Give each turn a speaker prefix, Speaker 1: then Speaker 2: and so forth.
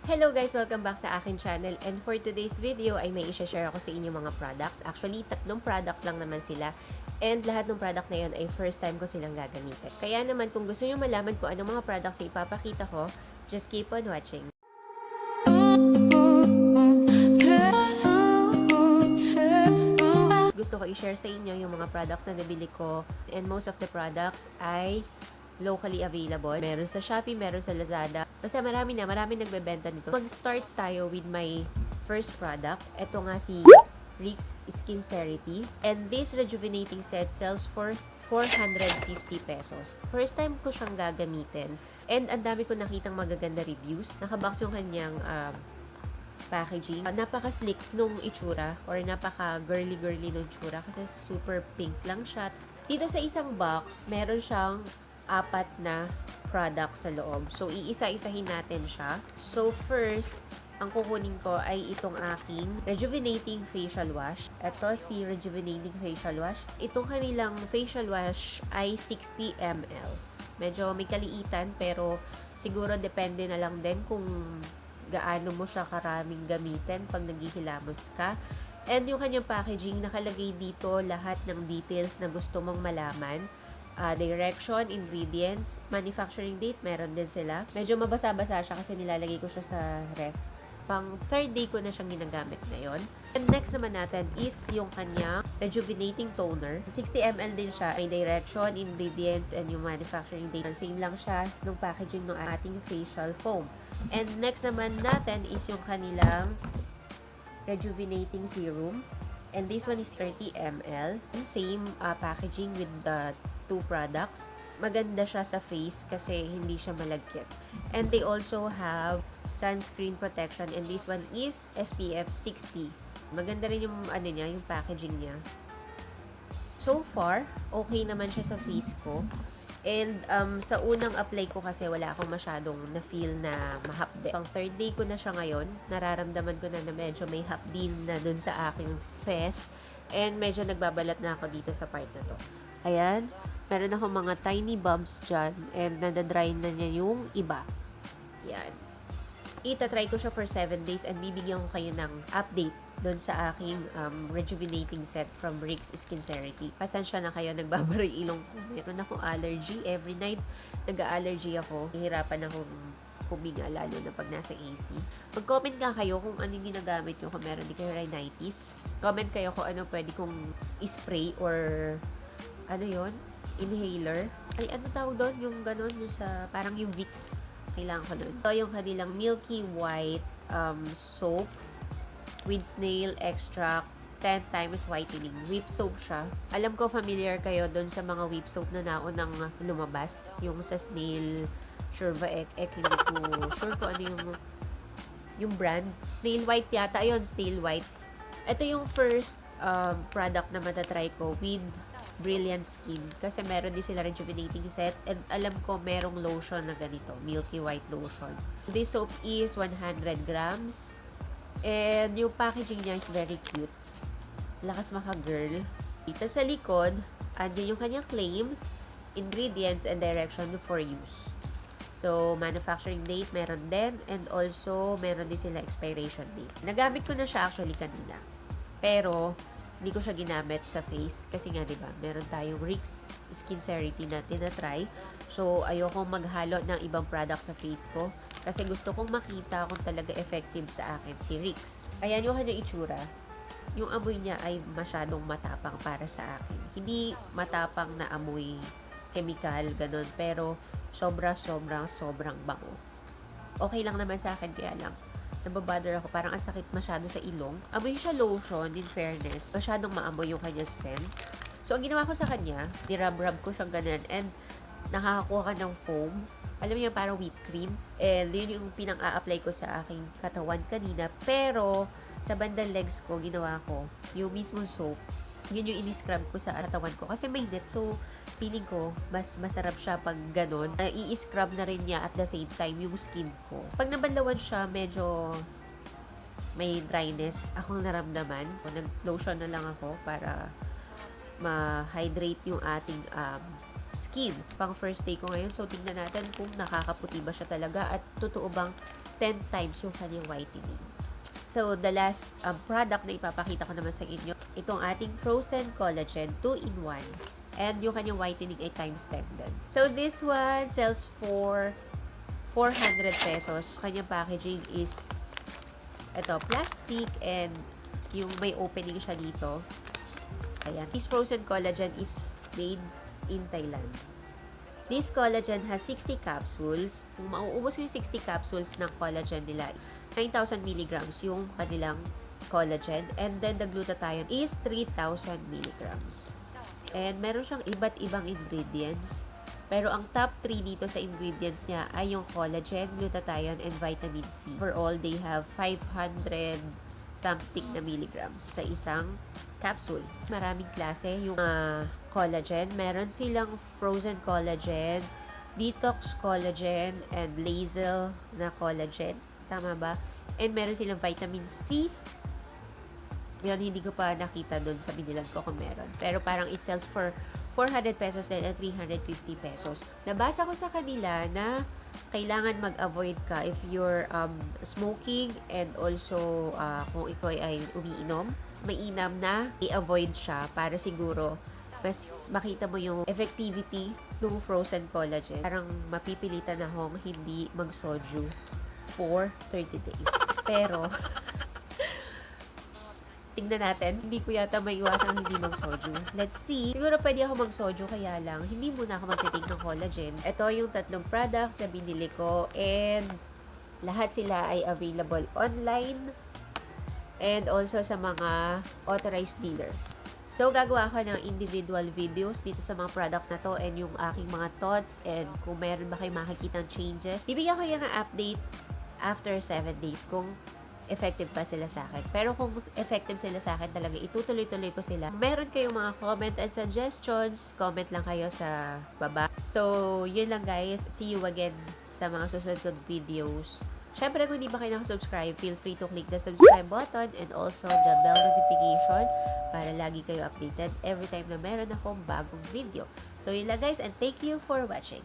Speaker 1: Hello guys! Welcome back sa akin channel, and for today's video ay may i-share ako sa inyo mga products. Actually, 3 products lang naman sila, and lahat ng product na yun ay first time ko silang gagamitin. Kaya naman kung gusto nyo malaman kung anong mga products na ipapakita ko, just keep on watching. Gusto ko i-share sa inyo yung mga products na nabili ko, and most of the products ay locally available. Meron sa Shopee, meron sa Lazada. Basta marami nagbebenta nito. Mag-start tayo with my first product. Ito nga si SKINCERITY. And this rejuvenating set sells for 450 pesos. First time ko siyang gagamitin. And ang dami ko nakitang magaganda reviews. Nakabox yung kanyang packaging. Napaka-slick nung itsura or napaka-girly-girly nung itsura kasi super pink lang siya. Dito sa isang box, meron siyang 4 na product sa loob. So, iisa-isahin natin siya. So, first, ang kukunin ko ay itong aking Rejuvenating Facial Wash. Ito si Rejuvenating Facial Wash. Itong kanilang facial wash ay 60 ml. Medyo may kaliitan pero siguro depende na lang din kung gaano mo siya karaming gamitin pag naghihilamos ka. And yung kanyang packaging, nakalagay dito lahat ng details na gusto mong malaman. Direction, ingredients, manufacturing date, meron din sila. Medyo mabasa-basa siya kasi nilalagay ko siya sa ref. Pang 3rd day ko na siyang ginagamit ngayon. And next naman natin is yung kanya rejuvenating toner. 60 ml din siya. May direction, ingredients, and yung manufacturing date. Same lang siya nung packaging ng ating facial foam. And next naman natin is yung kanilang rejuvenating serum. And this one is 30 ml. Same packaging with the 2 products. Maganda siya sa face kasi hindi siya malagkit. And they also have sunscreen protection, and this one is SPF 60. Maganda rin yung yung packaging niya. So far, okay naman siya sa face ko. And sa unang apply ko kasi wala akong masyadong na-feel na mahapde. Pang 3rd day ko na siya ngayon, nararamdaman ko na medyo may hapdin na dun sa aking face. And medyo nagbabalat na ako dito sa part na to. Ayan, meron akong mga tiny bumps dyan, and nadadry na niya yung iba. Yan. Itatry ko siya for 7 days, and bibigyan ko kayo ng update doon sa aking rejuvenating set from SKINCERITY. Pasensya na kayo, nagbabaroy ilong ko. Meron akong allergy. Every night, nag-allergy ako. Hihirapan akong huminga, lalo na pag nasa AC. Mag-comment nga kayo kung ano yung ginagamit nyo, kung meron din kayo rhinitis. Comment kayo kung ano pwede kong spray or inhaler. Ay, ano tawag doon? Yung ganun, yung sa, parang yung Vicks. Kailangan ko doon. Ito yung kanilang milky white soap with snail extract 10 times whitening. Whip soap siya. Alam ko familiar kayo doon sa mga whip soap na naunang lumabas. Yung sa snail, Shurva Ek, hindi ko sure ko ano yung brand. Snail white yata. Ayun, snail white. Ito yung first product na matatry ko with Brilliant Skin. Kasi meron din sila rejuvenating set. And alam ko merong lotion na ganito. Milky white lotion. This soap is 100 grams. And yung packaging niya is very cute. Lakas maka-girl. Dito sa likod, andyan yung kanyang claims, ingredients, and direction for use. So, manufacturing date meron din. And also, meron din sila expiration date. Nagamit ko na siya actually kanina. Pero, hindi ko siya ginamit sa face kasi nga diba, meron tayong SKINCERITY na tinatry. So, ayoko maghalo ng ibang product sa face ko kasi gusto kong makita kung talaga effective sa akin si Rix. Ayan yung kanyang itsura. Yung amoy niya ay masyadong matapang para sa akin. Hindi matapang na amoy chemical, ganun, pero sobrang bango. Okay lang naman sa akin, kaya lang nababother ako. Parang ang sakit masyado sa ilong. Amoy siya lotion, in fairness. Masyadong maamoy yung kanya scent. So, ang ginawa ko sa kanya, nirub-rub ko siyang ganun, and nakakakuha ka ng foam. Alam niyo, parang whipped cream. And yun yung pinang-a-apply ko sa aking katawan kanina. Pero, sa bandang legs ko, ginawa ko yung mismong soap. Yun yung ini-scrub ko sa katawan ko. Kasi may net. So, feeling ko, mas masarap siya pag ganon. I-scrub na rin niya at the same time yung skin ko. Pag nabanlawan siya, medyo may dryness akong naramdaman. So, nag-lotion na lang ako para ma-hydrate yung ating skin. Pang first day ko ngayon. So, tingnan natin kung nakakaputi ba siya talaga at totoo bang 10 times yung kanyang whitening. So, the last product na ipapakita ko naman sa inyo, itong ating Frozen Collagen 2-in-1. And yung kanyang whitening ay times 10 din. So, this one sells for 400 pesos. Kanyang packaging is ito, plastic, and yung may opening siya dito. Ayan. This Frozen Collagen is made in Thailand. This collagen has 60 capsules. Kung mauubos mo yung 60 capsules ng collagen nila, 9,000 milligrams yung kanilang collagen. And then, the glutathione is 3,000 milligrams. And meron siyang iba't ibang ingredients. Pero ang top 3 dito sa ingredients niya ay yung collagen, glutathione, and vitamin C. Overall, they have 500 something na milligrams sa isang capsule. Maraming klase yung collagen. Meron silang frozen collagen, detox collagen, and laser na collagen. Tama ba? And meron silang vitamin C. Yun, hindi ko pa nakita doon sa binilan ko kung meron. Pero parang it sells for 400 pesos din at 350 pesos. Nabasa ko sa kanila na kailangan mag-avoid ka if you're smoking, and also kung ikaw ay umiinom. Mas mainam na i-avoid siya para siguro mas makita mo yung effectivity ng frozen collagen. Parang mapipilitan akong hindi mag-soju for 30 days. Pero tingnan natin. Hindi ko yata may iwasan hindi mag-soju. Let's see. Siguro pwede ako mag-soju, kaya lang hindi muna ako magtitake ng collagen. Ito yung tatlong products na binili ko, and lahat sila ay available online and also sa mga authorized dealer. So, gagawa ako ng individual videos dito sa mga products na to, and yung aking mga thoughts, and kung meron ba kayo makikita ng changes. Bibigyan ko yan ng update after 7 days kung effective pa sila sa akin. Pero kung effective sila sa akin, talaga itutuloy-tuloy ko sila. Meron kayong mga comment and suggestions, comment lang kayo sa baba. So, yun lang guys. See you again sa mga susunod kong videos. Syempre, kung hindi pa kayo nakasubscribe, feel free to click the subscribe button and also the bell notification para lagi kayo updated every time na meron akong bagong video. So, yun lang guys, and thank you for watching.